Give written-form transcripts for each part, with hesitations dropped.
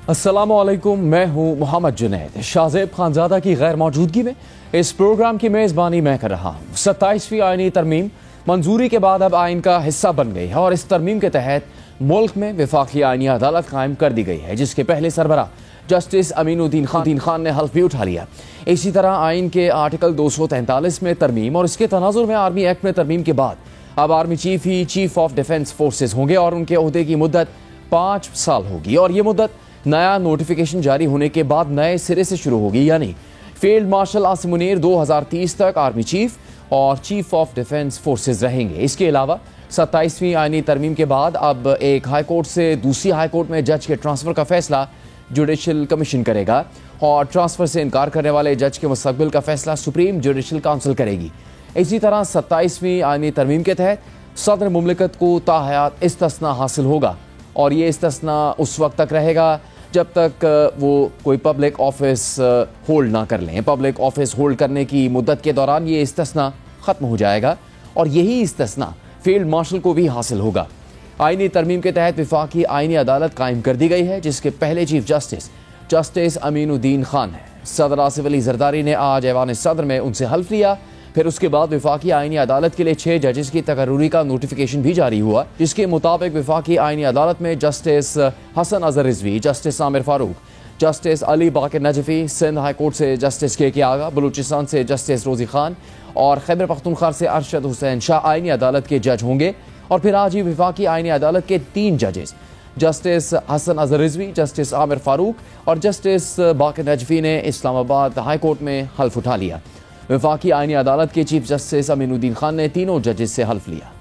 अस्सलामुअलैकुम, मैं हूं मोहम्मद जुनैद। शाहज़ेब खानज़ादा की गैर मौजूदगी में इस प्रोग्राम की मेज़बानी मैं कर रहा हूं। 27वीं आईनी तरमीम मंजूरी के बाद अब आइन का हिस्सा बन गई है और इस तरमीम के तहत मुल्क में वफाकी आइनी अदालत कायम कर दी गई है, जिसके पहले सरबराह जस्टिस अमीनुद्दीन खान ने हल्फ भी उठा लिया। इसी तरह आइन के आर्टिकल 243 में तरमीम और इसके तनाजुर में आर्मी एक्ट में तरमीम के बाद अब army chief he chief of defence forces होंगे और उनके ओहदे की मुद्दत 5 साल होगी और ये मुद्दत नया नोटिफिकेशन जारी होने के बाद नए सिरे से शुरू होगी। यानी फील्ड मार्शल आसिम मुनीर 2030 तक आर्मी चीफ और चीफ ऑफ डिफेंस फोर्सेज रहेंगे। इसके अलावा 27वीं आईनी तरमीम के बाद अब एक हाई कोर्ट से दूसरी हाई कोर्ट में जज के ट्रांसफर का फैसला जुडिशल कमीशन करेगा और ट्रांसफर से इनकार करने वाले जज के मुस्तकबिल का फैसला सुप्रीम जुडिशल काउंसिल करेगी। इसी तरह 27वीं आईनी तरमीम के तहत सदर मुमलिकत को ताहयात इस्तिस्ना हासिल होगा और ये इस्तिस्ना उस वक्त तक रहेगा जब तक वो कोई पब्लिक ऑफिस होल्ड ना कर लें। पब्लिक ऑफिस होल्ड करने की मुद्दत के दौरान ये इस्तिस्ना ख़त्म हो जाएगा और यही इस्तिस्ना फील्ड मार्शल को भी हासिल होगा। आईनी तरमीम के तहत वफाकी आईनी अदालत कायम कर दी गई है, जिसके पहले चीफ जस्टिस अमीनुद्दीन खान है। सदर आसिफ अली जरदारी ने आज ऐवान सदर में उनसे हल्फ लिया। फिर उसके बाद वफाकी आईनी अदालत के लिए 6 जजेस की तकर्रुरी का नोटिफिकेशन भी जारी हुआ, जिसके मुताबिक वफाकी आईनी अदालत में justice Hasan Azhar Rizvi, justice Aamir Farooq, justice Ali Baqar Najafi, Sindh high court से जस्टिस के आगा, बलूचिस्तान से जस्टिस रोजी खान और खैबर पख्तूनख्वा से अरशद हुसैन शाह आईनी अदालत के जज होंगे। और फिर आज ही वफाकी आईनी अदालत के 3 जजेस जस्टिस हसन अजहर रिजवी, जस्टिस आमिर फारूक और जस्टिस बाकर नजफी ने इस्लामाबाद हाई कोर्ट में हल्फ उठा लिया। वफाकी आईनी अदालत के चीफ जस्टिस अमीनुद्दीन खान ने तीनों जजेस से हल्फ लिया।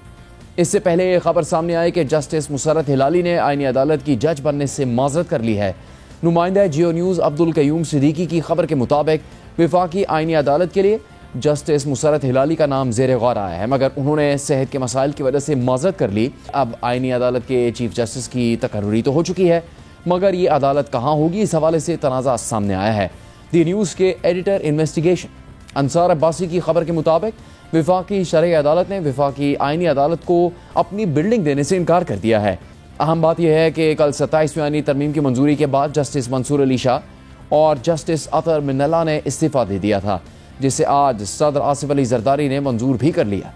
इससे पहले ये खबर सामने आई कि जस्टिस मुसर्रत हिलाली ने आईनी अदालत की जज बनने से माजरत कर ली है। नुमाइंदा जियो न्यूज़ अब्दुल कयूम सिद्दीकी की खबर के मुताबिक वफाकी आईनी अदालत के लिए जस्टिस मुसर्रत हिलाली का नाम ज़ेर गौर आया है, मगर उन्होंने सेहत के मसाइल की वजह से माजरत कर ली। अब आईनी अदालत के चीफ जस्टिस की तकर्रुरी तो हो चुकी है, मगर ये अदालत कहाँ होगी, इस हवाले से तनाज़ा सामने आया है। दी न्यूज़ के एडिटर इन्वेस्टिगेशन अंसार अब्बासी की खबर के मुताबिक वफाकी शरई अदालत ने वफाकी आईनी अदालत को अपनी बिल्डिंग देने से इनकार कर दिया है। अहम बात यह है कि कल 27वीं आईनी तरमीम की मंजूरी के बाद जस्टिस मंसूर अली शाह और जस्टिस अतर मिन्नल्ला ने इस्तीफ़ा दे दिया था, जिसे आज सदर आसिफ अली जरदारी ने मंजूर भी कर लिया।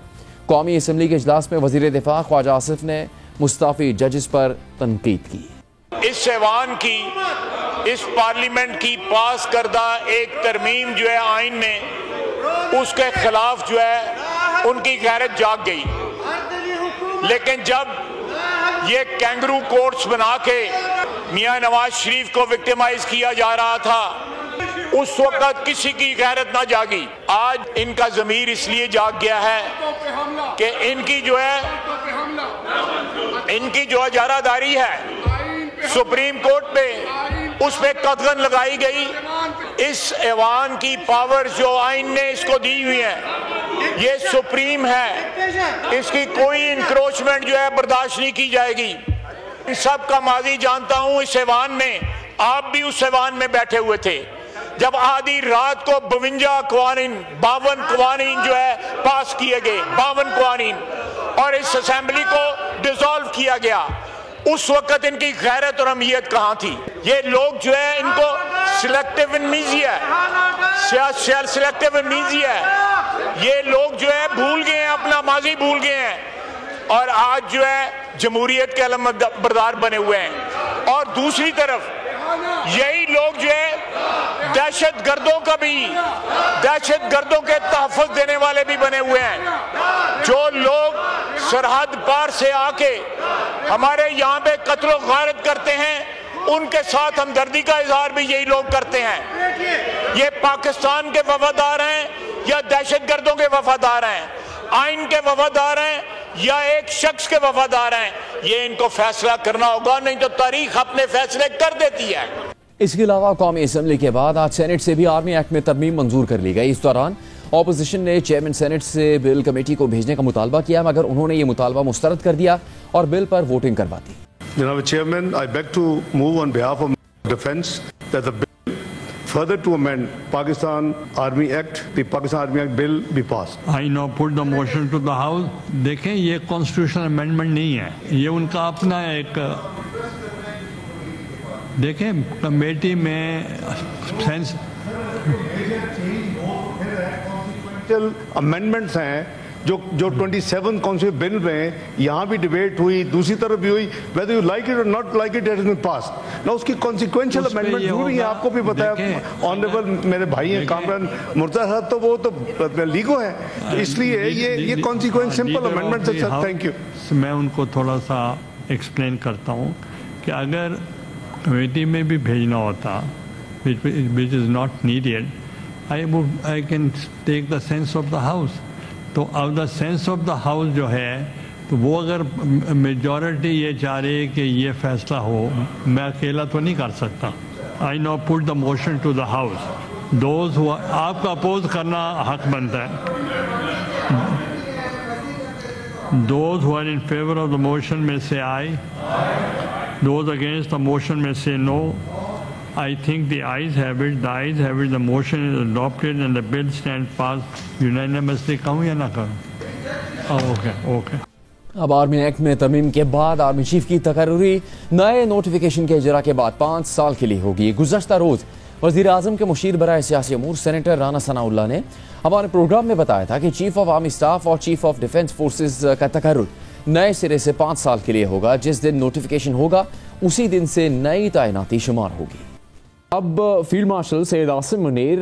कौमी असम्बली के इजलास में वज़ीर दिफा ख्वाजा आसिफ ने मुस्ताफ़ी जजेस पर तनकीद की। इस ऐवान की, इस पार्लियामेंट की पास करदा एक तरमीम जो है आइन में, उसके खिलाफ जो है उनकी गैरत जाग गई। लेकिन जब ये कैंगरू कोर्ट्स बना के मियां नवाज शरीफ को विक्टिमाइज किया जा रहा था, उस वक्त किसी की गैरत ना जागी। आज इनका ज़मीर इसलिए जाग गया है कि इनकी जो इजारादारी है सुप्रीम कोर्ट पे, उस पे कदगन लगाई गई। इस ऐवान की पावर जो आइन ने इसको दी हुई है, ये सुप्रीम है, इसकी कोई इंक्रोचमेंट जो है बर्दाश्त नहीं की जाएगी। इन सब का माजी जानता हूं। इस ऐवान में आप भी उस ऐवान में बैठे हुए थे जब आधी रात को 52 कवानीन जो है पास किए गए, 52 कवानीन, और इस असेंबली को डिसॉल्व किया गया। उस वक्त इनकी गैरत और अहमियत कहाँ थी? ये लोग जो है, इनको सिलेक्टिव एमनीसिया है। ये लोग जो है भूल गए हैं, अपना माजी भूल गए हैं और आज जो है जमहूरियत के अलमबरदार बने हुए हैं। और दूसरी तरफ यही लोग जो है दहशत गर्दों के तहफ़्फ़ुज़ देने वाले भी बने हुए हैं। जो लोग सरहद पार से आके हमारे यहाँ पे कत्लो गारत करते हैं, उनके साथ हमदर्दी का इजहार भी यही लोग करते हैं। ये पाकिस्तान के वफादार हैं या दहशत गर्दों के वफादार हैं, आइन के वफादार हैं या एक शख्स के वफादार हैं, ये इनको फैसला करना होगा, नहीं तो तारीख अपने फैसले कर देती है। इसके अलावा कौमी असम्बली के बाद आज सेनेट से भी आर्मी एक्ट में तरमीम मंजूर कर ली गई। इस दौरान ऑपोजिशन ने चेयरमैन सेनेट से बिल कमेटी को भेजने का मुतालबा किया, मगर उन्होंने ये मुतालबा मुस्तरद कर दिया और बिल पर वोटिंग करवा दी। जनाब chairman, I beg to move on behalf of defence that the bill further to amend Pakistan Army Act, the Pakistan Army Act bill be passed. I now put the motion to the House. देखें, ये constitutional amendment नहीं है, ये उनका अपना एक देखें committee में सेंस अमेंडमेंट्स हैं जो 27 कॉन्स्टिट्यूशन बिल में यहाँ भी डिबेट हुई, दूसरी तरफ भी हुई, वेदर यू लाइक इट और not like it has been passed. ना उसकी कॉन्सिक्वेंशियल अमेंडमेंट जरूरी है, आपको भी पता है, ऑनरेबल मेरे भाई हैं कामरान मुर्तज़ा साहब, तो वो तो लीगो है, तो इसलिए ये कॉन्सिक्वेंस सिंपल अमेंडमेंट है सर। Thank you. मैं उनको थोड़ा सा एक्सप्लेन करता हूँ कि अगर कमेटी में भी भेजना होता which is not needed, I can take the sense of the house. तो अब the sense of the house जो है, तो वो अगर मेजॉरिटी ये चाह रही है कि ये फैसला हो, मैं अकेला तो नहीं कर सकता। I now put the motion to the house, those who आपका अपोज करना हक बनता है। Those who are in favour of the motion में से aye, those against the motion में से no. I think the ayes have it, the motion is adopted and the bill stands passed unanimously। कहूँ या ना कहूँ? ओके। अब army act में तरमीम के बाद आर्मी चीफ की तकर्री नए नोटिफिकेशन के इजरा के बाद 5 साल के लिए होगी। गुज़श्ता रोज़ वज़ीर आज़म के मुशीर बराए सियासी अमूर सेनेटर राना सनाउल्लाह ने हमारे प्रोग्राम में बताया था कि चीफ ऑफ आर्मी स्टाफ और चीफ ऑफ डिफेंस फोर्सेज का तकर्रुर नए सिरे से 5 साल के लिए होगा। जिस दिन नोटिफिकेशन होगा उसी दिन से नई तैनाती शुमार होगी। अब फील्ड मार्शल सैयद आसिम मुनीर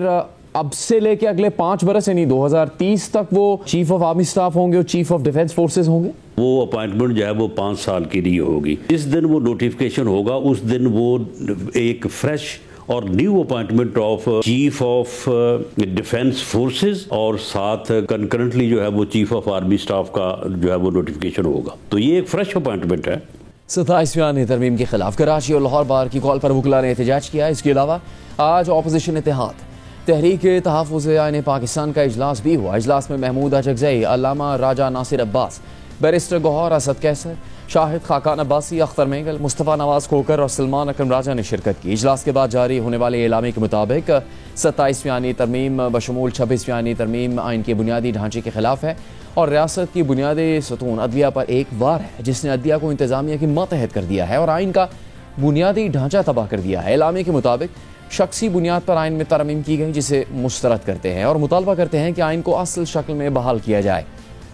अब से लेके अगले 5 बरस यानी 2030 तक वो चीफ ऑफ आर्मी स्टाफ होंगे और चीफ ऑफ डिफेंस फोर्सेज होंगे। वो अपॉइंटमेंट जो है वो 5 साल के लिए होगी। जिस दिन वो नोटिफिकेशन होगा उस दिन वो एक फ्रेश और new appointment of chief of defence forces और साथ कंकरेंटली जो है वो चीफ ऑफ आर्मी स्टाफ का जो है वो नोटिफिकेशन होगा। तो ये एक फ्रेश अपॉइंटमेंट है। 27वीं तरमीम के खिलाफ कराची और लाहौर बार की कॉल पर वकला ने एहतजाज किया। इसके अलावा आज अपोजिशन इत्तेहाद तहरीक तहफ़्फ़ुज़ आईन पाकिस्तान का इजलास भी हुआ। इजलास में महमूद अचकज़ई, अल्लामा राजा नासिर अब्बास, बैरिस्टर गौहर असद कैसर, शाहिद खाकान अब्बासी, अख्तर मेंगल, मुस्तफ़ा नवाज खोकर और सलमान अकरम राजा ने शिरकत की। इजलास के बाद जारी होने वाले एलामे के मुताबिक 27वीं आईनी तरमीम बशमूल 26वीं आईनी तरमीम आइन के बुनियादी ढांचे के खिलाफ है और रियासत की बुनियादी सतून अदलिया पर एक वार है जिसने अदलिया को इंतजामिया की मातहत कर दिया है और आइन का बुनियादी ढांचा तबाह कर दिया है। एलामे के मुताबिक शख्सी बुनियाद पर आइन में तरमीम की गई जिसे मुस्तरद करते हैं और मुतालबा करते हैं कि आइन को असल शक्ल में बहाल किया जाए।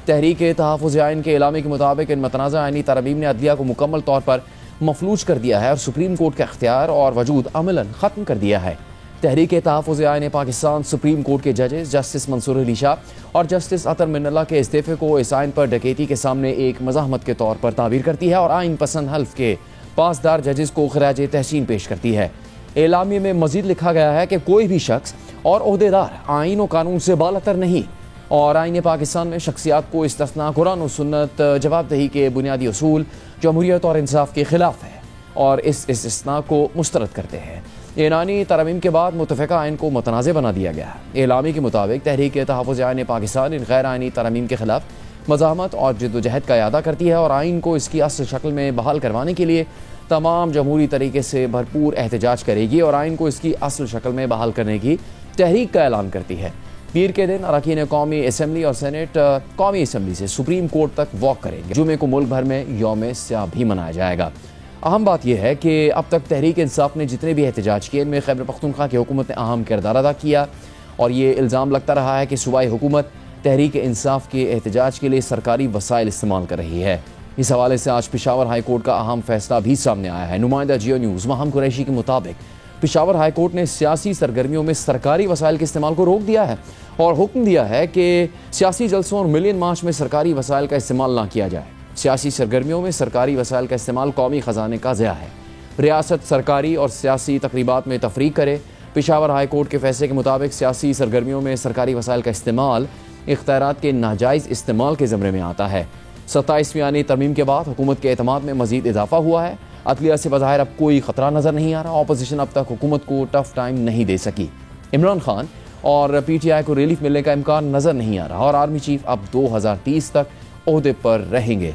तहरीक तहफ़्फ़ुज़ आइन के एलामे के मुताबिक इन मतनाज़ा आइनी तरमीम ने अदलिया को मुकम्मल तौर पर मफलूज कर दिया है और सुप्रीम कोर्ट का इख्तियार और वजूद अमलन ख़त्म कर दिया है। तहरीक तहफ़्फ़ुज़ आइन पाकिस्तान सुप्रीम कोर्ट के जजेस जस्टिस मंसूर अली शाह और जस्टिस अतर मिन्नल्लाह के इस्तीफ़े को इस आइन पर डकैती के सामने एक मज़ाहमत के तौर पर ताबीर करती है और आइन पसंद हल्फ के पासदार जजेस को खराज तहसीन पेश करती है। एलामी में मजीद लिखा गया है कि कोई भी शख्स और ओहदेदार आइन और कानून से बालतर नहीं और आइन पाकिस्तान में शख्सियात को इस्तिस्ना कुरान और सुन्नत जवाबदेही के बुनियादी उसूल जमहूरियत और इंसाफ के खिलाफ है और इस इस्तिस्ना को मुस्तरद करते हैं। ईरानी तरमीम के बाद मुतफ़िका आइन को मुतनाज़ बना दिया गया है। एलामी के मुताबिक तहरीक तहफ़्फ़ुज़ आइन पाकिस्तान इन गैर आइनी तरमीम के खिलाफ मज़ाहमत और जद्दोजहद का इरादा करती है और आइन को इसकी असल शक्ल में बहाल करवाने के लिए तमाम जमहूरी तरीके से भरपूर एहतजाज करेगी और आइन को इसकी असल शक्ल में बहाल करने की तहरीक का ऐलान करती है। पीर के दिन अरकान कौमी असम्बली और सेनेट कौमी असम्बली से सुप्रीम कोर्ट तक वॉक करेंगे। जुमे को मुल्क भर में यौम स्याह भी मनाया जाएगा। अहम बात यह है कि अब तक तहरीक इंसाफ ने जितने भी एहतजाज किए इनमें खैबर पख्तूनख्वा की हुकूमत ने अहम किरदार अदा किया और ये इल्ज़ाम लगता रहा है कि सूबाई हुकूमत तहरीक इंसाफ के एहतजाज के लिए सरकारी वसाइल इस्तेमाल कर रही है। इस हवाले से आज पेशावर हाई कोर्ट का अहम फैसला भी सामने आया है। नुमाइंदा जियो न्यूज़ महम कुरैशी के मुताबिक पेशावर हाई कोर्ट ने सियासी सरगर्मियों में सरकारी वसाइल के इस्तेमाल को रोक दिया है और हुक्म दिया है कि सियासी जलसों और मिलियन मार्च में सरकारी वसाइल का इस्तेमाल ना किया जाए। सियासी सरगर्मियों में सरकारी वसाइल का इस्तेमाल कौमी ख़जाने का ज़िया है। रियासत सरकारी और सियासी तकरीबात में तफरीक करे। पेशावर हाई कोर्ट के फैसले के मुताबिक सियासी सरगर्मियों में सरकारी वसाइल का इस्तेमाल इख्तियारात के नाजायज़ इस्तेमाल के ज़मरे में आता है। 27वीं आईनी तरमीम के बाद हुकूमत के एतमाद में मजीद इजाफा हुआ है। अदलिया से बज़ाहिर अब कोई ख़तरा नज़र नहीं आ रहा। अपोजिशन अब तक हुकूमत को टफ टाइम नहीं दे सकी। इमरान खान और PTI को रिलीफ मिलने का इम्कान नज़र नहीं आ रहा और आर्मी चीफ अब 2030 तक ओहदे पर रहेंगे।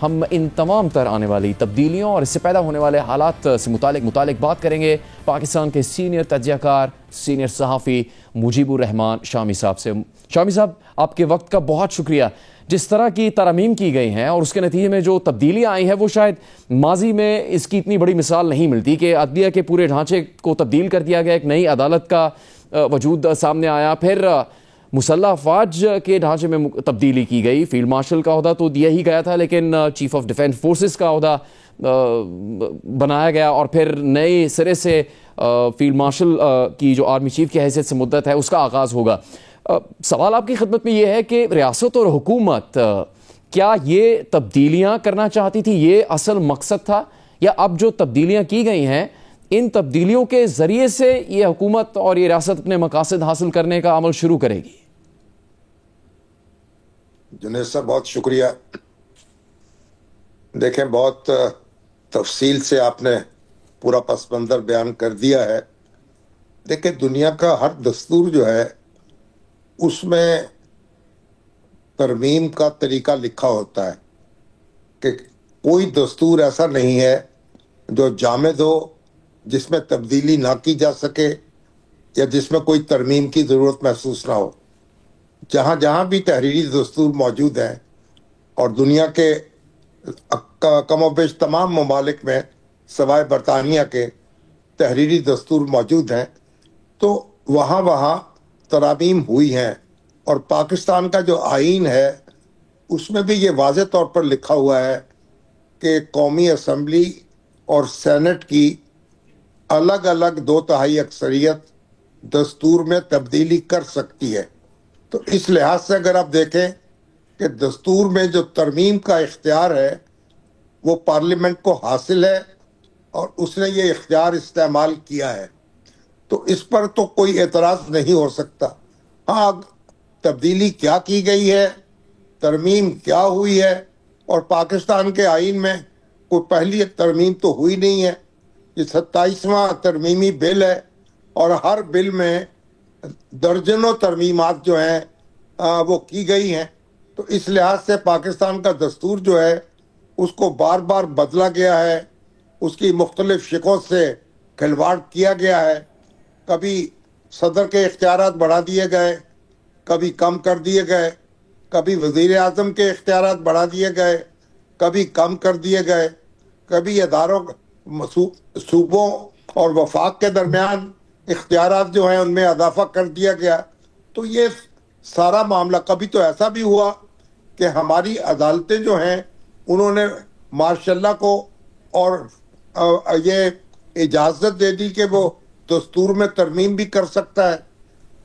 हम इन तमाम तर आने वाली तब्दीलियों और इससे पैदा होने वाले हालात से मुतालिक बात करेंगे पाकिस्तान के सीनियर तज्ज़ियाकार, सीनियर सहाफ़ी मुजीबुर रहमान शामी साहब से। शामी साहब, आपके वक्त का बहुत शुक्रिया। जिस तरह की तरमीम की गई हैं और उसके नतीजे में जो तब्दीलियाँ आई हैं, वो शायद माजी में इसकी इतनी बड़ी मिसाल नहीं मिलती कि अदलिया के पूरे ढांचे को तब्दील कर दिया गया, एक नई अदालत का वजूद सामने आया, फिर मुसल्लह अफवाज के ढांचे में तब्दीली की गई। फील्ड मार्शल का ओहदा तो दिया ही गया था, लेकिन चीफ ऑफ डिफेंस फोर्सेस का ओहदा बनाया गया और फिर नए सिरे से फील्ड मार्शल की जो आर्मी चीफ की हैसियत से मुद्दत है उसका आगाज़ होगा। सवाल आपकी खिदमत में ये है कि रियासत और हुकूमत क्या ये तब्दीलियाँ करना चाहती थी, ये असल मकसद था, या अब जो तब्दीलियाँ की गई हैं इन तब्दीलियों के ज़रिए से ये हुकूमत और ये रियासत अपने मकासद हासिल करने का अमल शुरू करेगी? जुनैद साहब, बहुत शुक्रिया। देखें, बहुत तफसील से आपने पूरा पस मंज़र बयान कर दिया है। देखें, दुनिया का हर दस्तूर जो है उसमें तरमीम का तरीका लिखा होता है कि कोई दस्तूर ऐसा नहीं है जो जामिद हो, जिसमें तब्दीली ना की जा सके या जिसमें कोई तरमीम की ज़रूरत महसूस ना हो। जहाँ जहाँ भी तहरीरी दस्तूर मौजूद हैं और दुनिया के कमोबेश तमाम ममालिक में सवाए बरतानिया के तहरीरी दस्तूर मौजूद हैं, तो वहाँ वहाँ तरामीम हुई हैं। और पाकिस्तान का जो आईन है उसमें भी ये वाज़ेह तौर पर लिखा हुआ है कि कौमी असम्बली और सेनेट की अलग अलग 2/3 अक्सरियत दस्तूर में तब्दीली कर सकती है। तो इस लिहाज से अगर आप देखें कि दस्तूर में जो तरमीम का इख्तियार है वो पार्लियामेंट को हासिल है और उसने ये इख्तियार इस्तेमाल किया है, तो इस पर तो कोई एतराज़ नहीं हो सकता। हाँ, तब्दीली क्या की गई है, तरमीम क्या हुई है, और पाकिस्तान के आईन में कोई पहली तरमीम तो हुई नहीं है। ये 27वां तरमीमी बिल है और हर बिल में दर्जनों तरमीमात जो हैं वो की गई हैं। तो इस लिहाज से पाकिस्तान का दस्तूर जो है उसको बार बार बदला गया है, उसकी मुख्तलिफ शिकों से खिलवाड़ किया गया है। कभी सदर के इख्तियारात बढ़ा दिए गए, कभी कम कर दिए गए, कभी वज़ीर आज़म के इख्तियारात बढ़ा दिए गए, कभी कम कर दिए गए, कभी इदारों सूबों और वफाक के दरमियान इख्तियारात जो हैं उनमें इजाफा कर दिया गया। तो ये सारा मामला, कभी तो ऐसा भी हुआ कि हमारी अदालतें जो हैं उन्होंने मार्शल्ला को और ये इजाज़त दे दी कि वो दस्तूर में तरमीम भी कर सकता है।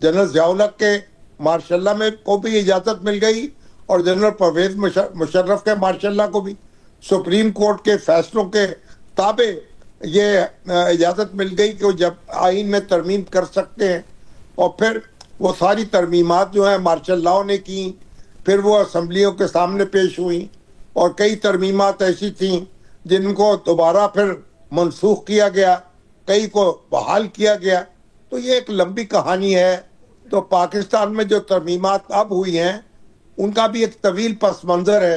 जनरल ज़िया-उल-हक के मार्शल्ला में को भी इजाज़त मिल गई और जनरल परवेज़ मुशर्रफ के मार्शल्ला को भी सुप्रीम कोर्ट के फैसलों के ताबे ये इजाज़त मिल गई कि वो जब आइन में तरमीम कर सकते हैं। और फिर वो सारी तरमीमात जो है मार्शल्लाओं ने की, फिर वो असम्बलियों के सामने पेश हुई और कई तरमीमात ऐसी थीं जिनको दोबारा फिर मनसूख किया गया, कई को बहाल किया गया। तो ये एक लंबी कहानी है। तो पाकिस्तान में जो तरमीमात अब हुई हैं उनका भी एक तवील पस मंज़र है।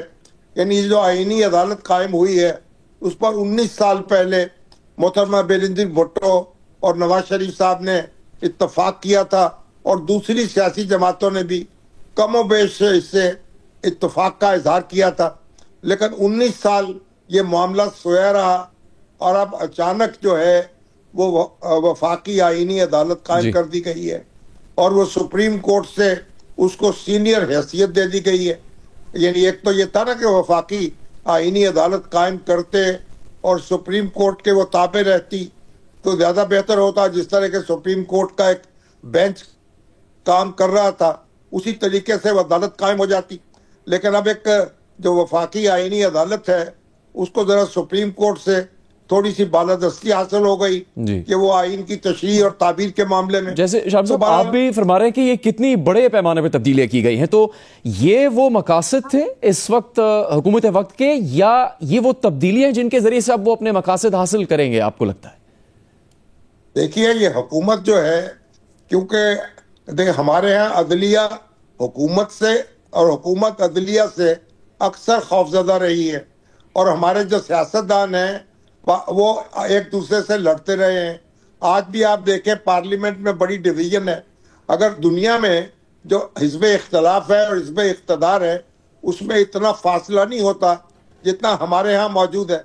यानी जो आईनी अदालत कायम हुई है उस पर 19 साल पहले मोहतरमा बेनज़ीर भुट्टो और नवाज शरीफ साहब ने इत्तफाक किया था और दूसरी सियासी जमातों ने भी कमोबेश इससे इत्तफाक का इजहार किया था। लेकिन 19 साल ये मामला सोया रहा और अब अचानक जो है वो वफाकी आईनी अदालत कायम कर दी गई है और वो सुप्रीम कोर्ट से उसको सीनियर हैसियत दे दी गई है। यानी एक तो ये था ना कि वफाकी आईनी अदालत कायम करते और सुप्रीम कोर्ट के वो ताबे रहती तो ज़्यादा बेहतर होता। जिस तरह के सुप्रीम कोर्ट का एक बेंच काम कर रहा था उसी तरीके से वो अदालत कायम हो जाती। लेकिन अब एक जो वफाकी आईनी अदालत है उसको ज़रा सुप्रीम कोर्ट से थोड़ी सी बालादस्ती हासिल हो गई कि वो आइन की तशरीह और ताबीर के मामले में। जैसे शाम साहब आप भी फरमा रहे हैं कि ये कितनी बड़े पैमाने पे तब्दीलियां की गई हैं, तो ये वो मकासद थे इस वक्त हुकूमत वक्त के, या ये वो तब्दीलियां जिनके जरिए से अब वो अपने मकासद हासिल करेंगे, आपको लगता है? देखिए, ये हुकूमत जो है, क्योंकि देखिए हमारे यहाँ अदलिया हुकूमत से और हुकूमत अदलिया से अक्सर खौफजदा रही है और हमारे जो सियासतदान हैं वो एक दूसरे से लड़ते रहे हैं। आज भी आप देखें पार्लियामेंट में बड़ी डिवीजन है। अगर दुनिया में जो हिज़्ब इख्तलाफ है और हिज़्ब इक़्तिदार है उसमें इतना फासला नहीं होता जितना हमारे यहाँ मौजूद है।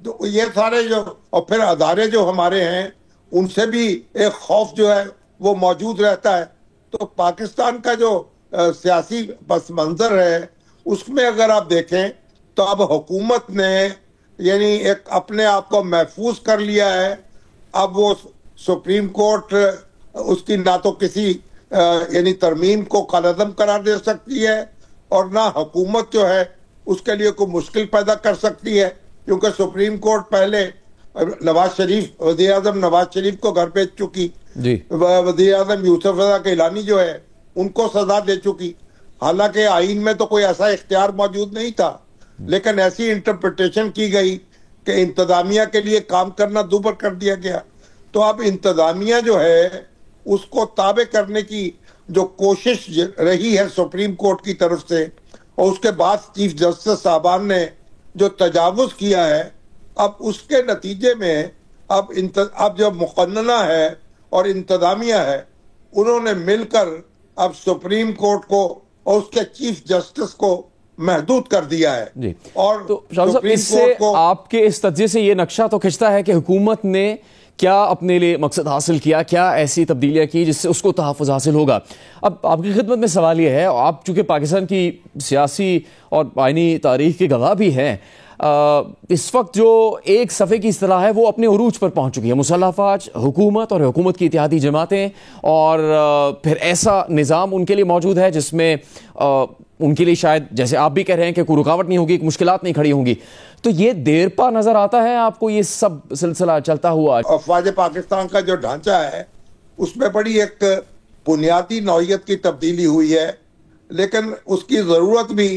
तो ये सारे जो और फिर अदारे जो हमारे हैं उनसे भी एक खौफ जो है वो मौजूद रहता है। तो पाकिस्तान का जो सियासी पस मंजर है उसमें अगर आप देखें तो अब हुकूमत ने यानी एक अपने आप को महफूज कर लिया है। अब वो सुप्रीम कोर्ट उसकी ना तो किसी यानी तरमीम को कालअदम करार दे सकती है और ना हुकूमत जो है उसके लिए कोई मुश्किल पैदा कर सकती है, क्योंकि सुप्रीम कोर्ट पहले नवाज शरीफ वज़ीर आज़म नवाज शरीफ को घर भेज चुकी, वज़ीर आज़म यूसुफ रज़ा गिलानी जो है उनको सजा दे चुकी। हालांकि आईन में तो कोई ऐसा इख्तियार मौजूद नहीं था, लेकिन ऐसी इंटरप्रिटेशन की गई कि इंतजामिया के लिए काम करना दूभर कर दिया गया। तो अब इंतजामिया जो है उसको ताबे करने की जो कोशिश रही है सुप्रीम कोर्ट की तरफ से और उसके बाद चीफ जस्टिस साहबान ने जो तजावुज किया है, अब उसके नतीजे में अब जो मुक़न्नना है और इंतजामिया है उन्होंने मिलकर अब सुप्रीम कोर्ट को और उसके चीफ जस्टिस को महदूद कर दिया है जी। और तो इससे आपके इस तज्ज़िये से ये नक्शा तो खिंचता है कि हुकूमत ने क्या अपने लिए मकसद हासिल किया, क्या ऐसी तब्दीलियां की जिससे उसको तहफ़्फ़ुज़ हासिल होगा। अब आपकी खिदमत में सवाल ये है, आप चूँकि पाकिस्तान की सियासी और आइनी तारीख़ के गवाह भी हैं, इस वक्त जो एक सफ़े की इस्तिलाह है वो अपने उरूज पर पहुंच चुकी है। मुसल्लह अफ़वाज, हुकूमत और हुकूमत की इत्तेहादी जमातें और फिर ऐसा निज़ाम उनके लिए मौजूद है जिसमें उनके लिए शायद जैसे आप भी कह रहे हैं कि कोई रुकावट नहीं होगी, मुश्किलात नहीं खड़ी होंगी। तो ये देरपा नजर आता है आपको ये सब सिलसिला चलता हुआ? अफ़वाज पाकिस्तान का जो ढांचा है उसमें बड़ी एक बुनियादी नौइयत की तब्दीली हुई है, लेकिन उसकी ज़रूरत भी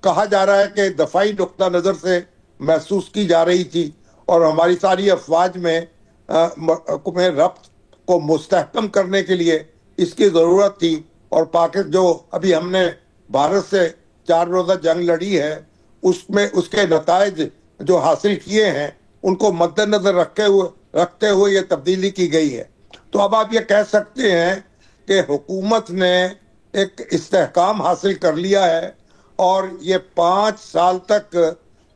कहा जा रहा है कि दफाई नुक्ता नज़र से महसूस की जा रही थी और हमारी सारी अफ़वाज में रब्त को मुस्तहकम करने के लिए इसकी ज़रूरत थी। और पाकिस्तान जो अभी हमने भारत से 4 रोज़ा जंग लड़ी है उसमें उसके नताइज जो हासिल किए हैं उनको मद्देनजर रखते हुए ये तब्दीली की गई है। तो अब आप ये कह सकते हैं कि हुकूमत ने एक इस्तेहकाम हासिल कर लिया है और ये 5 साल तक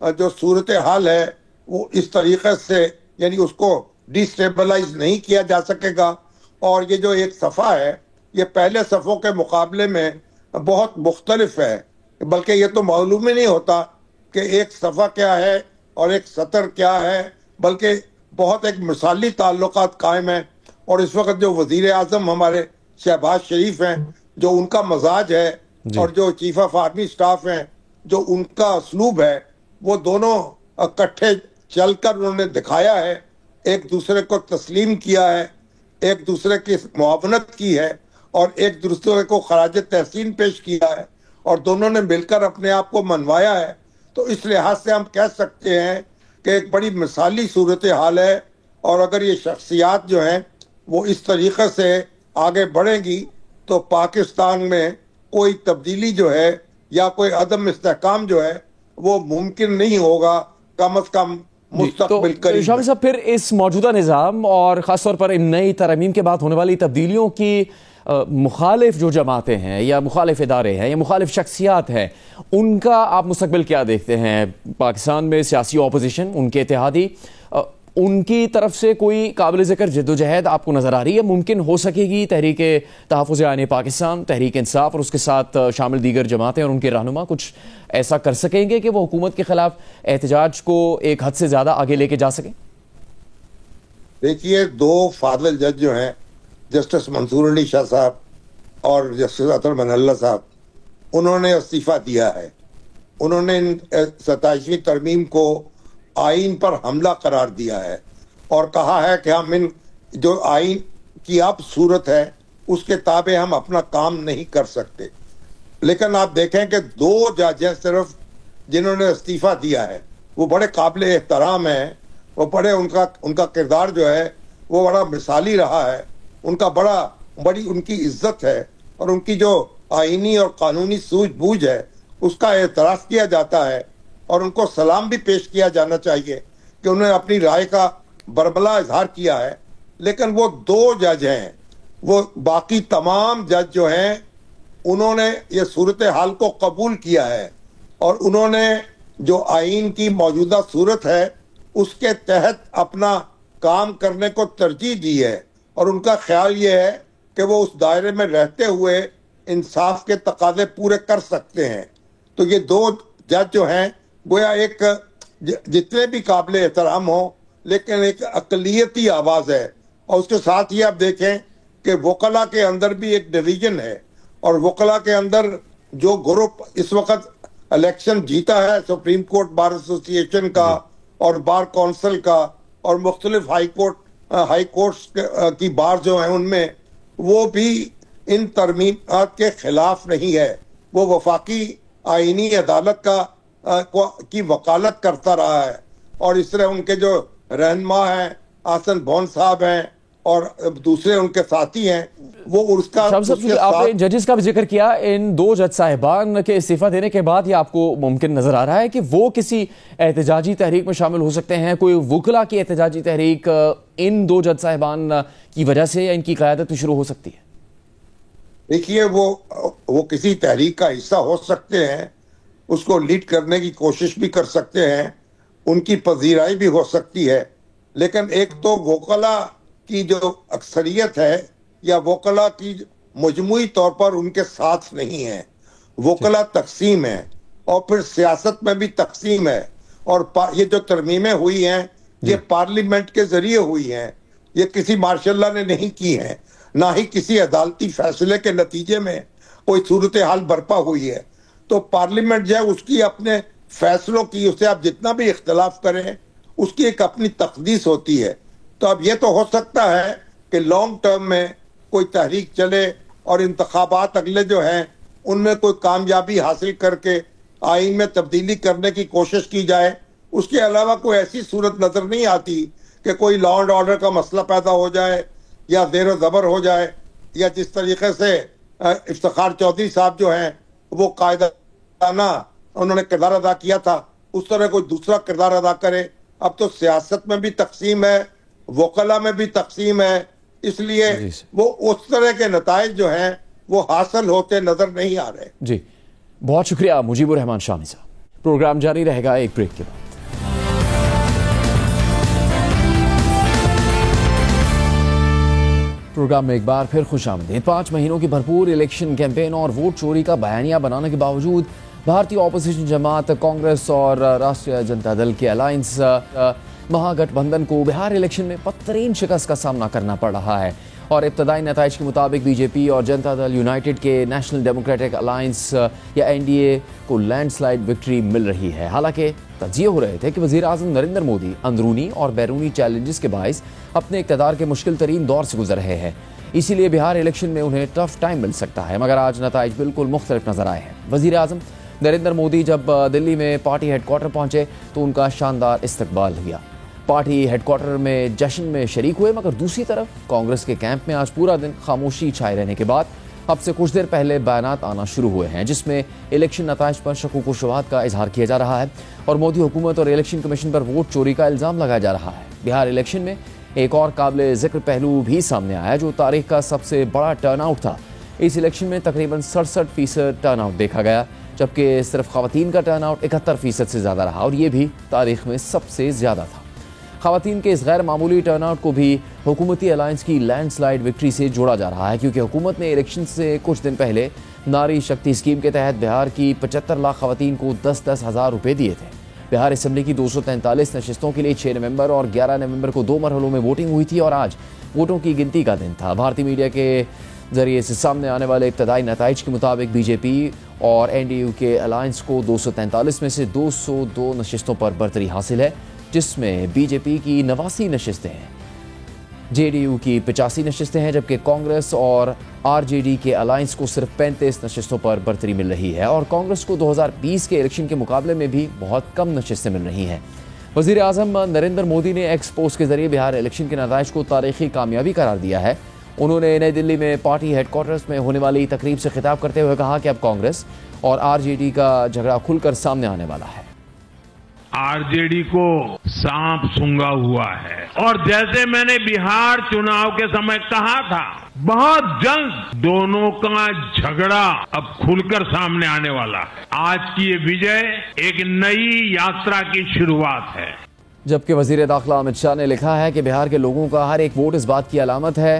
जो सूरत हाल है वो इस तरीके से यानी उसको डिस्टेबलाइज नहीं किया जा सकेगा। और ये जो एक सफ़ा है ये पहले सफ़ों के मुकाबले में बहुत मुख्तलिफ है, बल्कि ये तो मालूम ही नहीं होता कि एक सफ़ा क्या है और एक सतर क्या है, बल्कि बहुत एक मिसाली ताल्लुकात कायम है। और इस वक्त जो वज़ीर आज़म हमारे शहबाज शरीफ हैं, जो उनका मजाज है और जो चीफ ऑफ आर्मी स्टाफ हैं जो उनका असलूब है, वो दोनों इकट्ठे चलकर उन्होंने दिखाया है, एक दूसरे को तस्लीम किया है, एक दूसरे की मुआवनत की है और एक दूसरे को खराज तहसीन पेश किया है और दोनों ने मिलकर अपने आप को मनवाया है। तो इस लिहाज से हम कह सकते हैं कि एक बड़ी मिसाली सूरत हाल है और अगर ये शख्सियात जो हैं वो इस तरीके से आगे बढ़ेंगी तो पाकिस्तान में कोई तब्दीली जो है या कोई अदम इस्तेहकाम जो है वो मुमकिन नहीं होगा, कम अज कम मुस्तकबिल करीब। शामिल साहब, फिर इस मौजूदा निज़ाम और ख़ासतौर पर इन नई तरमीम के बाद होने वाली तब्दीलियों की मुखालिफ जो जमातें हैं या मुखालिफ इदारे हैं या मुखालिफ शख्सियात हैं, उनका आप मुस्तकबिल क्या देखते हैं? पाकिस्तान में सियासी ऑपोजिशन, उनके इत्तेहादी, उनकी तरफ से कोई काबिल ज़िक्र जद्दोजहद आपको नज़र आ रही है? मुमकिन हो सकेगी तहरीक तहफ़्फ़ुज़ आईन पाकिस्तान, तहरीक इंसाफ और उसके साथ शामिल दीगर जमातें और उनके रहनुमा कुछ ऐसा कर सकेंगे कि वो हुकूमत के ख़िलाफ़ एहतजाज को एक हद से ज़्यादा आगे लेके जा सकें? देखिए, 2 फाजिल जज जो हैं, जस्टिस मंसूर अली शाह साहब और जस्टिस अतर मनल्ला साहब, उन्होंने इस्तीफ़ा दिया है। उन्होंने 27वीं तरमीम को आइन पर हमला करार दिया है और कहा है कि हम इन जो आइन की अब सूरत है उसके ताबे हम अपना काम नहीं कर सकते। लेकिन आप देखें कि 2 जज हैं सिर्फ जिन्होंने इस्तीफ़ा दिया है, वो बड़े काबिल एहतराम हैं, वो बड़े उनका किरदार जो है वो बड़ा मिसाली रहा है, उनका बड़ी उनकी इज्जत है और उनकी जो आइनी और कानूनी सूझबूझ है उसका एतराफ़ किया जाता है। और उनको सलाम भी पेश किया जाना चाहिए कि उन्होंने अपनी राय का बरबला इजहार किया है। लेकिन वो 2 जज हैं, वो बाकी तमाम जज जो हैं उन्होंने ये सूरत हाल को कबूल किया है और उन्होंने जो आइन की मौजूदा सूरत है उसके तहत अपना काम करने को तरजीह दी है और उनका ख्याल ये है कि वो उस दायरे में रहते हुए इंसाफ के तकाजे पूरे कर सकते हैं। तो ये 2 जज जो हैं गोया एक जितने भी काबिल एहतराम हो लेकिन एक अकलियती आवाज़ है। और उसके साथ ही आप देखें कि वकला के अंदर भी एक डिवीजन है और वकला के अंदर जो ग्रुप इस वक्त इलेक्शन जीता है सुप्रीम कोर्ट बार एसोसिएशन का और बार काउंसिल का और मुख्तलिफ हाई कोर्ट्स की बार जो है उनमें, वो भी इन तरमीमात के खिलाफ नहीं है। वो वफाकी आईनी अदालत की वकालत करता रहा है और इस तरह उनके जो रहनुमा हैं आसन भौन साहब हैं और दूसरे उनके साथी हैं वो उसका आपने जजेस का भी जिक्र किया। इन 2 जज साहिबान के इस्तीफा देने के बाद ये आपको मुमकिन नजर आ रहा है कि वो किसी एहतजाजी तहरीक में शामिल हो सकते हैं? कोई वकला की एहतजाजी तहरीक इन 2 जज साहिबान की वजह से या इनकी क़यादत में शुरू हो सकती है? देखिए वो किसी तहरीक का हिस्सा हो सकते हैं, उसको लीड करने की कोशिश भी कर सकते हैं, उनकी पजीराई भी हो सकती है। लेकिन एक तो वकला की जो अक्सरियत है या वकला की मजमूई तौर पर उनके साथ नहीं है। वकला तकसीम है और फिर सियासत में भी तकसीम है और ये जो तरमीमें हुई हैं ये पार्लियामेंट के जरिए हुई हैं, ये किसी मार्शल ने नहीं की हैं, ना ही किसी अदालती फैसले के नतीजे में कोई सूरत हाल बर्पा हुई है। तो पार्लियामेंट जो है उसकी अपने फैसलों की, उससे आप जितना भी इख्तलाफ करें उसकी एक अपनी तकदीस होती है। तो अब ये तो हो सकता है कि लॉन्ग टर्म में कोई तहरीक चले और इंतखाबात अगले जो हैं उनमें कोई कामयाबी हासिल करके आइन में तब्दीली करने की कोशिश की जाए। उसके अलावा कोई ऐसी सूरत नजर नहीं आती कि कोई लॉ एंड ऑर्डर का मसला पैदा हो जाए या ज़ेर ज़बर हो जाए या जिस तरीके से इफ्तिखार चौधरी साहब जो हैं वो कायदाना उन्होंने किरदार अदा किया था उस तरह कोई दूसरा किरदार अदा करे। अब तो सियासत में भी तकसीम है, वकला में भी तकसीम है, इसलिए वो उस तरह के नताइज जो हैं वो हासिल होते नजर नहीं आ रहे। जी बहुत शुक्रिया मुजीबुर रहमान शामी साहब। प्रोग्राम जारी रहेगा एक ब्रेक के बाद। प्रोग्राम में एक बार फिर खुशामदीद। 5 महीनों की भरपूर इलेक्शन कैंपेन और वोट चोरी का बयानिया बनाने के बावजूद भारतीय ऑपोजिशन जमात कांग्रेस और राष्ट्रीय जनता दल के अलायंस महागठबंधन को बिहार इलेक्शन में बदतरीन शिकस्त का सामना करना पड़ रहा है और इब्तदाई नताइज के मुताबिक बीजेपी और जनता दल यूनाइटेड के नेशनल डेमोक्रेटिक अलायंस या एनडीए को लैंडस्लाइड विक्ट्री मिल रही है। हालांकि तज्जिए हो रहे थे कि वज़ीर आज़म नरेंद्र मोदी अंदरूनी और बैरूनी चैलेंजेस के बायस अपने इक़्तिदार के मुश्किल तरीन दौर से गुजर रहे हैं, इसीलिए बिहार इलेक्शन में उन्हें टफ टाइम मिल सकता है। मगर आज नताइज बिल्कुल मुख्तलिफ नजर आए हैं। वज़ीर आज़म नरेंद्र मोदी जब दिल्ली में पार्टी हेडक्वार्टर पहुंचे तो उनका शानदार इस्तकबाल हुआ। पार्टी हेडक्वार्टर में जश्न में शरीक हुए, मगर दूसरी तरफ कांग्रेस के कैंप में आज पूरा दिन खामोशी छाए रहने के बाद अब से कुछ देर पहले बयानात आना शुरू हुए हैं जिसमें इलेक्शन नताइज पर शकूक व शुबहात का इजहार किया जा रहा है और मोदी हुकूमत और इलेक्शन कमीशन पर वोट चोरी का इल्ज़ाम लगाया जा रहा है। बिहार इलेक्शन में एक और काबिल जिक्र पहलू भी सामने आया जो तारीख का सबसे बड़ा टर्नआउट था। इस इलेक्शन में तकरीबन 67% टर्नआउट देखा गया, जबकि सिर्फ खवातीन का टर्नआउट 71% से ज़्यादा रहा और ये भी तारीख में सबसे ज़्यादा था। खवातीन के इस गैर मामूली टर्नआउट को भी हुकूमती अलायंस की लैंडस्लाइड विक्ट्री से जोड़ा जा रहा है, क्योंकि हुकूमत ने इलेक्शन से कुछ दिन पहले नारी शक्ति स्कीम के तहत बिहार की 75 लाख खवातीन को 10-10 हज़ार रुपये दिए थे। बिहार असम्बली की 243 नशिस्तों के लिए 6 नवंबर और 11 नवंबर को 2 मरहलों में वोटिंग हुई थी और आज वोटों की गिनती का दिन था। भारतीय मीडिया के जरिए से सामने आने वाले इब्तदाई नताइज के मुताबिक बीजेपी और एनडीयू के अलायंस को 243 में से 202 नशिस्तों पर बरतरी हासिल है, जिसमें बीजेपी की 89 नशिस्तें हैं, जेडीयू की 85 नशिस्तें हैं, जबकि कांग्रेस और आरजेडी के अलायंस को सिर्फ 35 नशिस्तों पर बरतरी मिल रही है और कांग्रेस को 2020 के इलेक्शन के मुकाबले में भी बहुत कम नशिस्तें मिल रही हैं। वज़ीर आज़म नरेंद्र मोदी ने एक्स पोस्ट के जरिए बिहार इलेक्शन के नताइज को तारीखी कामयाबी करार दिया है। उन्होंने नई दिल्ली में पार्टी हेडक्वार्टर्स में होने वाली तकरीब से खिताब करते हुए कहा कि अब कांग्रेस और आरजेडी का झगड़ा खुलकर सामने आने वाला है। आरजेडी को सांप सूंघा हुआ है। और जैसे मैंने बिहार चुनाव के समय कहा था, बहुत जल्द दोनों का झगड़ा अब खुलकर सामने आने वाला है। आज की ये विजय एक नई यात्रा की शुरुआत है। जबकि वजीर दाखिला अमित शाह ने लिखा है कि बिहार के लोगों का हर एक वोट इस बात की अलामत है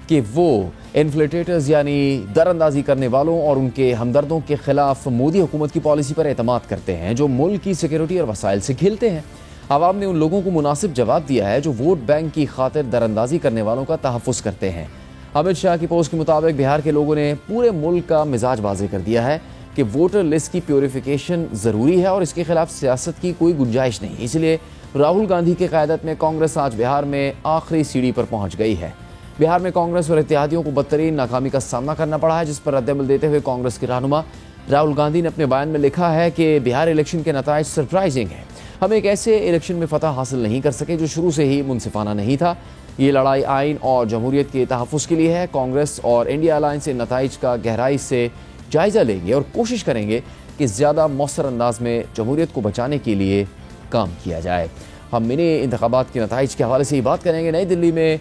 कि वो इन्फ्लेटेटर्स यानी दरअंदाजी करने वालों और उनके हमदर्दों के खिलाफ मोदी हुकूमत की पॉलिसी पर एतमाद करते हैं, जो मुल्क की सिक्योरिटी और वसाइल से खेलते हैं। आवाम ने उन लोगों को मुनासिब जवाब दिया है जो वोट बैंक की खातिर दरअंदाजी करने वालों का तहफ़्फ़ुज़ करते हैं। अमित शाह की पोस्ट के मुताबिक बिहार के लोगों ने पूरे मुल्क का मिजाज वाज़ेह कर दिया है कि वोटर लिस्ट की प्योरिफिकेशन ज़रूरी है और इसके खिलाफ सियासत की कोई गुंजाइश नहीं। इसलिए राहुल गांधी की क़यादत में कांग्रेस आज बिहार में आखिरी सीढ़ी पर पहुंच गई है। बिहार में कांग्रेस और इत्तेहादियों को बदतरीन नाकामी का सामना करना पड़ा है, जिस पर रद्दअमल देते हुए कांग्रेस के रहनुमा राहुल गांधी ने अपने बयान में लिखा है कि बिहार इलेक्शन के नताइज सरप्राइजिंग है। हम एक ऐसे इलेक्शन में फतह हासिल नहीं कर सके जो शुरू से ही मुनसिफाना नहीं था। ये लड़ाई आइन और जमहूरियत के तहफ़्फ़ुज़ के लिए है। कांग्रेस और इंडिया अलायंस इन नताइज का गहराई से जायज़ा लेंगे और कोशिश करेंगे कि ज़्यादा मौसर अंदाज में जमहूरियत को बचाने के लिए काम किया जाए। हम मिनी इंतखाबात के नताइज के हवाले से ही बात करेंगे नई दिल्ली में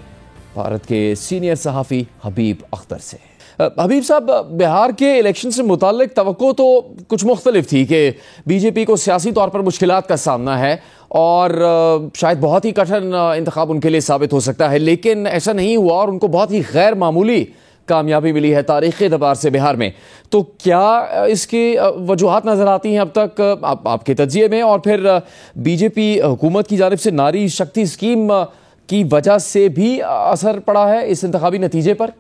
भारत के सीनियर सहाफ़ी हबीब अख्तर से। हबीब साहब, बिहार के इलेक्शन से मुताल्लिक तवक्को तो कुछ मुख्तलिफ थी कि बीजेपी को सियासी तौर पर मुश्किलात का सामना है और शायद बहुत ही कठिन इंतखाब उनके लिए साबित हो सकता है, लेकिन ऐसा नहीं हुआ और उनको बहुत ही गैर मामूली कामयाबी मिली है तारीख़ी एतबार से बिहार में। तो क्या इसकी वजूहात नज़र आती हैं अब तक आपके तज्ज़िये में, और फिर बीजेपी हुकूमत की जानिब से नारी शक्ति स्कीम की वजह से भी असर पड़ा है इस इंतखाबी नतीजे पर?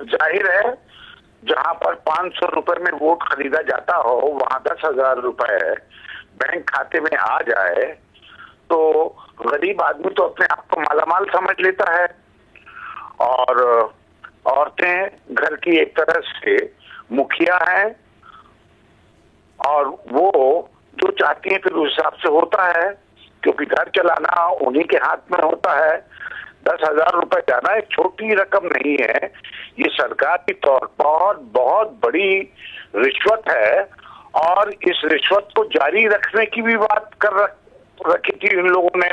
जाहिर है, जहां पर 500 रुपए में वोट खरीदा जाता हो वहां 10,000 रुपए बैंक खाते में आ जाए तो गरीब आदमी तो अपने आप को मालामाल समझ लेता है। और औरतें घर की एक तरह से मुखिया हैं और वो जो चाहती हैं फिर उस हिसाब से होता है, क्योंकि घर चलाना उन्हीं के हाथ में होता है। 10,000 रुपए जाना एक छोटी रकम नहीं है, ये सरकार की तौर पर बहुत बड़ी रिश्वत है और इस रिश्वत को जारी रखने की भी बात कर रखी थी इन लोगों ने।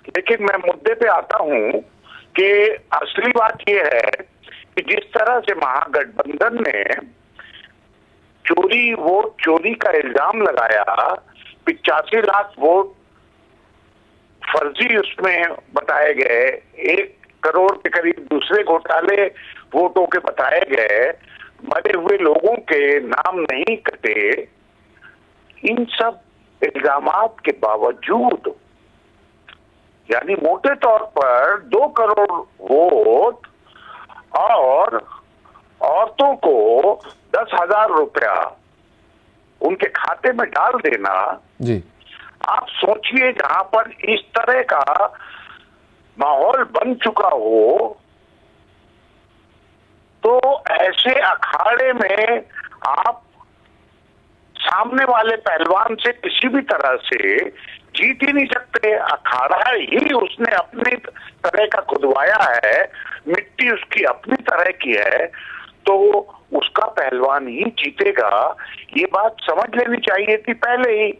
लेकिन मैं मुद्दे पे आता हूं कि असली बात यह है कि जिस तरह से महागठबंधन ने चोरी का इल्जाम लगाया, 85 लाख वोट फर्जी उसमें बताए गए, 1 करोड़ के करीब दूसरे घोटाले वोटों के बताए गए, मरे हुए लोगों के नाम नहीं कटे, इन सब इल्जामात के बावजूद यानी मोटे तौर पर 2 करोड़ वोट और औरतों को 10,000 रुपया उनके खाते में डाल देना जी। आप सोचिए, जहां पर इस तरह का माहौल बन चुका हो तो ऐसे अखाड़े में आप सामने वाले पहलवान से किसी भी तरह से जीत ही नहीं सकते। अखाड़ा ही उसने अपनी तरह का खुदवाया है, मिट्टी उसकी अपनी तरह की है, तो उसका पहलवान ही जीतेगा। ये बात समझ लेनी चाहिए थी पहले ही।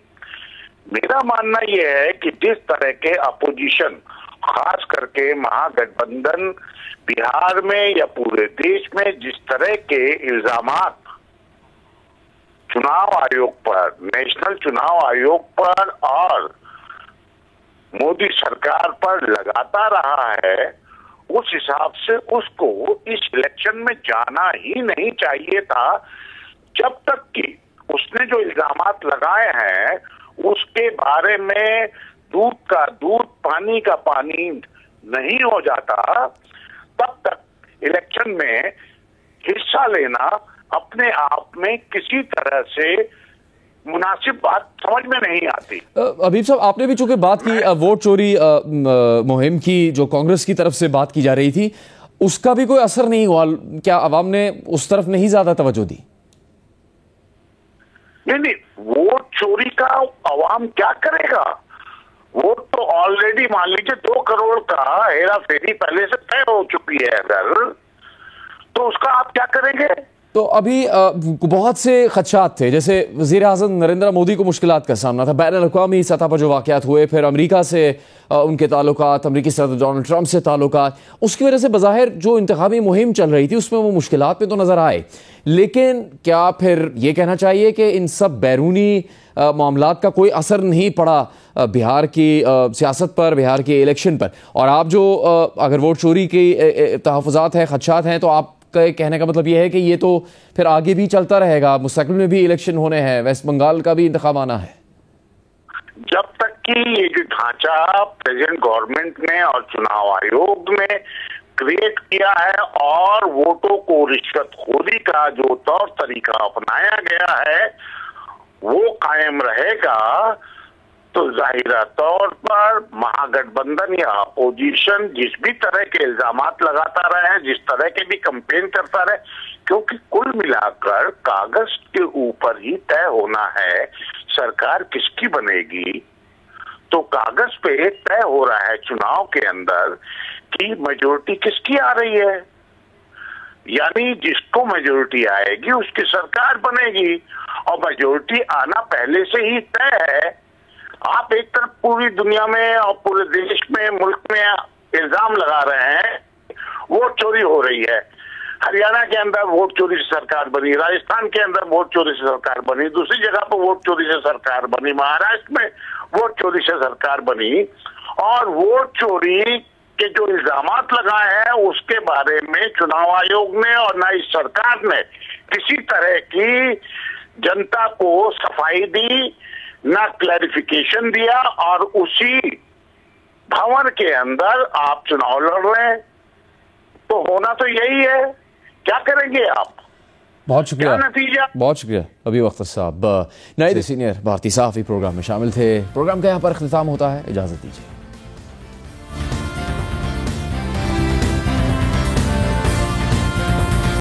मेरा मानना यह है कि जिस तरह के अपोजिशन, खास करके महागठबंधन बिहार में या पूरे देश में जिस तरह के इल्जामात चुनाव आयोग पर, नेशनल चुनाव आयोग पर और मोदी सरकार पर लगाता रहा है, उस हिसाब से उसको इस इलेक्शन में जाना ही नहीं चाहिए था। जब तक कि उसने जो इल्जामात लगाए हैं उसके बारे में दूध का दूध, पानी का पानी नहीं हो जाता, तब तक इलेक्शन में हिस्सा लेना अपने आप में किसी तरह से मुनासिब बात समझ में नहीं आती। हबीब साहब, आपने भी चूंकि बात की वोट चोरी मुहिम की, जो कांग्रेस की तरफ से बात की जा रही थी, उसका भी कोई असर नहीं हुआ क्या? अवाम ने उस तरफ नहीं ज्यादा तवज्जो दी? नहीं, वोट चोरी का अवाम क्या करेगा? वोट तो ऑलरेडी मान लीजिए 2 करोड़ का हेरा फेरी पहले से तय हो चुकी है, अगर तो उसका आप क्या करेंगे? तो अभी बहुत से खदशात थे, जैसे वज़ीर-ए-आज़म नरेंद्र मोदी को मुश्किलात का सामना था, बैन-अल-अक़वामी सतह पर जो वाक़यात हुए, फिर अमेरिका से उनके ताल्लुकात, अमेरिकी सदर डोनाल्ड ट्रंप से ताल्लुकात, उसकी वजह से बज़ाहिर जो इंतखाबी मुहिम चल रही थी उसमें वो मुश्किलात में तो नज़र आए। लेकिन क्या फिर ये कहना चाहिए कि इन सब बैरूनी मामलात का कोई असर नहीं पड़ा बिहार की सियासत पर, बिहार के इलेक्शन पर? और आप जो अगर वोट चोरी की तहफ़्फ़ुज़ात हैं, खदशात हैं, तो आप कहने का मतलब यह है कि ये तो फिर आगे भी चलता रहेगा, मुस्तक़बिल में भी इलेक्शन होने हैं, वेस्ट बंगाल का भी इंतखाब आना है। जब तक कि ये जो ढांचा प्रेजेंट गवर्नमेंट ने और चुनाव आयोग ने क्रिएट किया है और वोटों को रिश्वतखोरी का जो तौर तरीका अपनाया गया है वो कायम रहेगा, तो जाहिरा तौर पर महागठबंधन या अपोजिशन जिस भी तरह के इल्जामात लगाता रहे, जिस तरह के भी कैंपेन करता रहे, क्योंकि कुल मिलाकर कागज के ऊपर ही तय होना है सरकार किसकी बनेगी। तो कागज पे तय हो रहा है चुनाव के अंदर कि मेजोरिटी किसकी आ रही है, यानी जिसको मेजोरिटी आएगी उसकी सरकार बनेगी, और मेजोरिटी आना पहले से ही तय है। आप एक तरफ पूरी दुनिया में और पूरे देश में, मुल्क में इल्जाम लगा रहे हैं वोट चोरी हो रही है। हरियाणा के अंदर वोट चोरी से सरकार बनी, राजस्थान के अंदर वोट चोरी से सरकार बनी, दूसरी जगह पर वोट चोरी से सरकार बनी, महाराष्ट्र में वोट चोरी से सरकार बनी, और वोट चोरी के जो इल्जामात लगाए हैं उसके बारे में चुनाव आयोग ने और न इस सरकार ने किसी तरह की जनता को सफाई दी, ना क्लैरिफिकेशन दिया, और उसी भवन के अंदर आप चुनाव लड़ रहे हैं। तो होना तो यही है, क्या करेंगे आप? बहुत शुक्रिया, नतीजा? बहुत शुक्रिया अभी वक्त साहब। नायब सीनियर भारतीय सहाफ़ी प्रोग्राम में शामिल थे। प्रोग्राम का यहाँ पर इख्तिताम होता है, इजाज़त दीजिए।